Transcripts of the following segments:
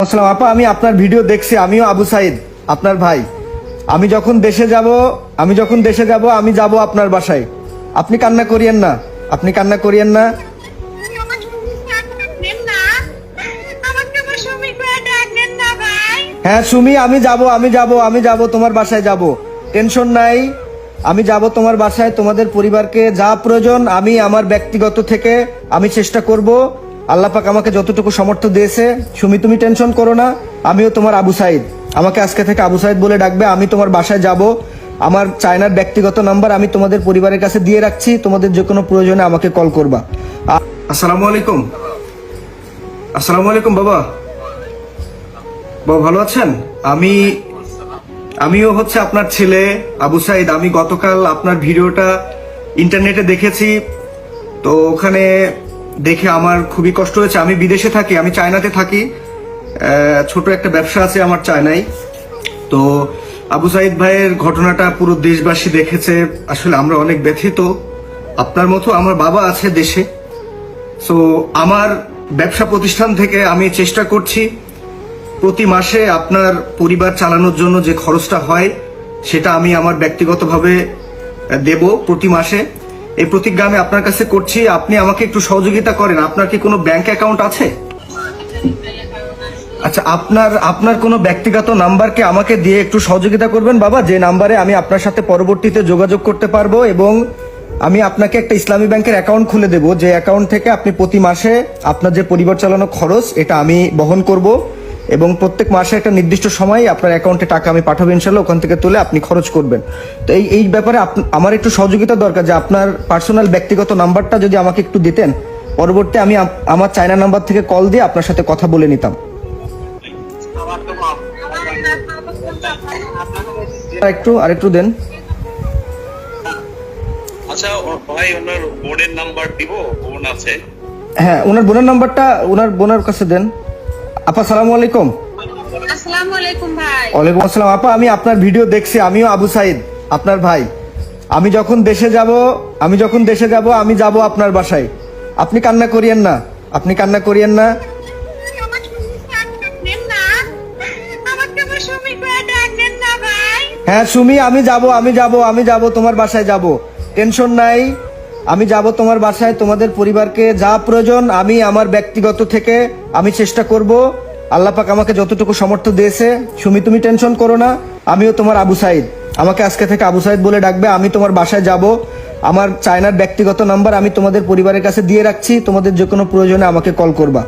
আসসালাম আপা, আমি আপনার ভিডিও দেখছি। আমিও আবু সাইদ, আপনার ভাই। আমি যখন দেশে যাব আমি যাব আপনার বাসায়। আপনি কান্না করিয়েন না, আপনি কান্না করিয়েন না। হ্যাঁ সুমি, আমি যাব তোমার বাসায় যাব, টেনশন নাই। আমি যাব তোমার বাসায়, তোমাদের পরিবারকে যা প্রয়োজন আমি আমার ব্যক্তিগত থেকে আমি চেষ্টা করব। আল্লাহ পাক আমাকে যতটুকু সামর্থ্য দিয়েছে। সুমি তুমি টেনশন করো না, আমিও তোমার আবু সাইদ। আমাকে আজকে থেকে আবু সাইদ বলে ডাকবে। আমি তোমার বাসায় যাব, আমার চায়নার ব্যক্তিগত নাম্বার আমি তোমাদের পরিবারের কাছে দিয়ে রাখছি। তোমাদের যে কোনো প্রয়োজনে আমাকে কল করবা। আসসালামু আলাইকুম। আসসালামু আলাইকুম বাবা। বাবা ভালো আছেন? আমিও হচ্ছে আপনার ছেলে আবু সাইদ। আমি গতকাল আপনার ভিডিওটা ইন্টারনেটে দেখেছি, তো ওখানে দেখে আমার খুবই কষ্ট হয়েছে। আমি বিদেশে থাকি, আমি চায়নাতে থাকি। ছোট একটা ব্যবসা আছে আমার চায়নায়। তো আবু সাইদ ভাইয়ের ঘটনাটা পুরো দেশবাসী দেখেছে। আসলে আমরা অনেক ব্যথিত। আপনার মতো আমার বাবা আছে দেশে। সো আমার ব্যবসা প্রতিষ্ঠান থেকে আমি চেষ্টা করছি প্রতি মাসে আপনার পরিবার চালানোর জন্য যে খরচটা হয় সেটা আমি আমার ব্যক্তিগতভাবে দেব প্রতি মাসে। এই প্রতিজ্ঞা আমি আপনার কাছে করছি। আপনি আমাকে একটু সহযোগিতা করেন। আপনার কি কোনো ব্যাংক অ্যাকাউন্ট আছে? আচ্ছা, আপনার কোনো ব্যক্তিগত নাম্বারকে আমাকে দিয়ে একটু সহযোগিতা করবেন বাবা, যে নাম্বারে আমি আপনার সাথে পরবর্তীতে যোগাযোগ করতে পারবো। এবং আমি আপনাকে একটা ইসলামী ব্যাংকের অ্যাকাউন্ট খুলে দেব, যে অ্যাকাউন্ট থেকে আপনি প্রতি মাসে আপনার যে পরিবার চালানো খরচ এটা আমি বহন করব। এবং প্রত্যেক মাসে একটা নির্দিষ্ট সময় আপনার অ্যাকাউন্টে টাকা আমি পাঠাবো ইনশাল্লাহ। ওখান থেকে তুলে আপনি খরচ করবেন। তো এই ব্যাপারে আমার একটু সহযোগিতা দরকার, যে আপনার পার্সোনাল ব্যক্তিগত নাম্বারটা যদি আমাকে একটু দিতেন, পরবর্তী আমি আমার চায়না নাম্বার থেকে কল দিয়ে আপনার সাথে কথা বলে নিতাম। আরেকটু দেন। আচ্ছা ভাই, ওনার বোনের নাম্বার দিব? বোন আছে? হ্যাঁ, ওনার বোনের নাম্বারটা ওনার বোনের কাছে দেন। আপা সালামু আলাইকুম। আসসালামু আলাইকুম ভাই। ওয়ালাইকুম আসসালাম আপা, আমি আপনার ভিডিও দেখছি। আমিও আবু সাইদ, আপনার ভাই। আমি যখন দেশে যাব আমি যাব আপনার বাসায়। আপনি কান্না করিয়েন না, আপনি কান্না করিয়েন না। হ্যাঁ সুমি, আমি যাব তোমার বাসায় যাব, টেনশন নাই। আমি যাব তোমার বাসায়, তোমাদের পরিবারকে যা প্রয়োজন আমি আমার ব্যক্তিগত থেকে আমি চেষ্টা করব। আল্লাহ পাক আমাকে যতটুকু সামর্থ্য দিয়েছে। সুমি তুমি টেনশন করো না, আমিও তোমার আবু সাইদ। আমাকে আজকে থেকে আবু সাইদ বলে ডাকবে। আমি তোমার বাসায় যাব, আমার চায়নার ব্যক্তিগত নাম্বার আমি তোমাদের পরিবারের কাছে দিয়ে রাখছি। তোমাদের যে কোনো প্রয়োজনে আমাকে কল করবা।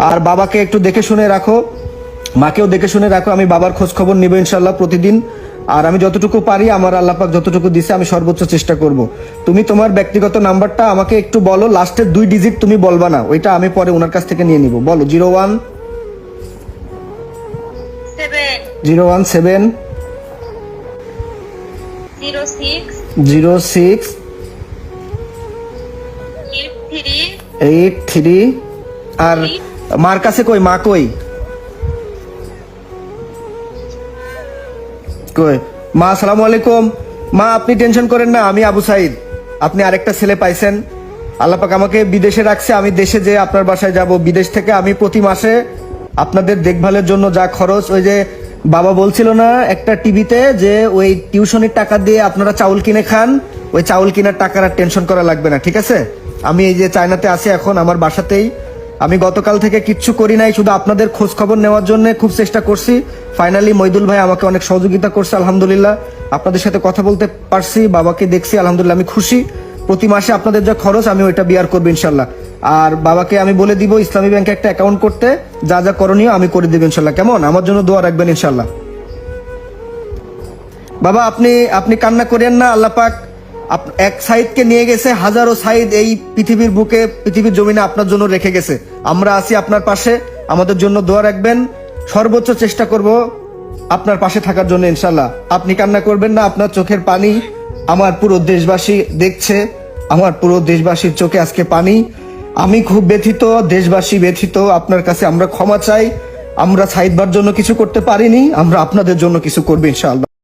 আর বাবাকে একটু দেখে শুনে রাখো, মাকেও দেখে শুনে রাখো। আমি বাবার খোঁজ খবর নিব ইনশাল্লাহ প্রতিদিন। আর আমি যতটুকু পারি, আমার আল্লাহ পাক যতটুকু দিছে আমি সর্বোচ্চ চেষ্টা করব। তুমি তোমার ব্যক্তিগত নাম্বারটা আমাকে একটু বলো। লাস্টের 2 ডিজিট তুমি বলবা না, ওইটা আমি পরে ওনার কাছ থেকে নিয়ে নিব। বলো। 017 06 83। আর মার কাছে কই? মা কই? মা আসসালামু আলাইকুম। মা আপনি টেনশন করেন না, আমি আবু সাইদ। আপনি আরেকটা ছেলে পাইছেন। আল্লাহ পাক আমাকে বিদেশে রাখছে। আমি দেশে যে আপনার বাসায় যাব। বিদেশ থেকে আমি প্রতি মাসে আপনাদের দেখভালের জন্য যা খরচ, ওই যে বাবা বলছিল না একটা টিভিতে, যে ওই টিউশনের টাকা দিয়ে আপনারা চাউল কিনে খান, ওই চাউল কেনার টাকার আর টেনশন করা লাগবে না, ঠিক আছে? আমি এই যে চায়নাতে আছি এখন, আমার বাসাতেই। আমি গতকাল থেকে কিচ্ছু করি নাই, শুধু আপনাদের খোঁজ খবর নেওয়ার জন্য খুব চেষ্টা করছি। ফাইনালি মইদুল ভাই আমাকে অনেক সহযোগিতা করছে, আলহামদুলিল্লাহ। আপনাদের সাথে কথা বলতে পারছি, বাবাকে দেখছি, আলহামদুলিল্লাহ আমি খুশি। প্রতি মাসে আপনাদের যা খরচ আমি ওইটা বিয়ার করবো ইনশাল্লাহ। আর বাবাকে আমি বলে দিব ইসলামী ব্যাংকে একটা অ্যাকাউন্ট করতে, যা যা করণীয় আমি করে দেবো ইনশাল্লাহ। কেমন? আমার জন্য দোয়া রাখবেন ইনশাল্লাহ। বাবা আপনি কান্না করেন না। আল্লাহ পাক এক সাইদকে নিয়ে গেছে, হাজারো সাইদ এই পৃথিবীর বুকে, পৃথিবীর জমিনে আপনার জন্য রেখে গেছে। আমরা আছি আপনার পাশে, আমাদের জন্য দোয়া রাখবেন। সর্বোচ্চ চেষ্টা করব আপনার পাশে থাকার জন্য ইনশাল্লাহ। আপনি কান্না করবেন না, আপনার চোখের পানি আমার পুরো দেশবাসী দেখছে। আমার পুরো দেশবাসীর চোখে আজকে পানি। আমি খুব ব্যথিত, দেশবাসী ব্যথিত। আপনার কাছে আমরা ক্ষমা চাই। আমরা সাইদ ভাইয়ের জন্য কিছু করতে পারিনি, আমরা আপনাদের জন্য কিছু করবো ইনশাআল্লাহ।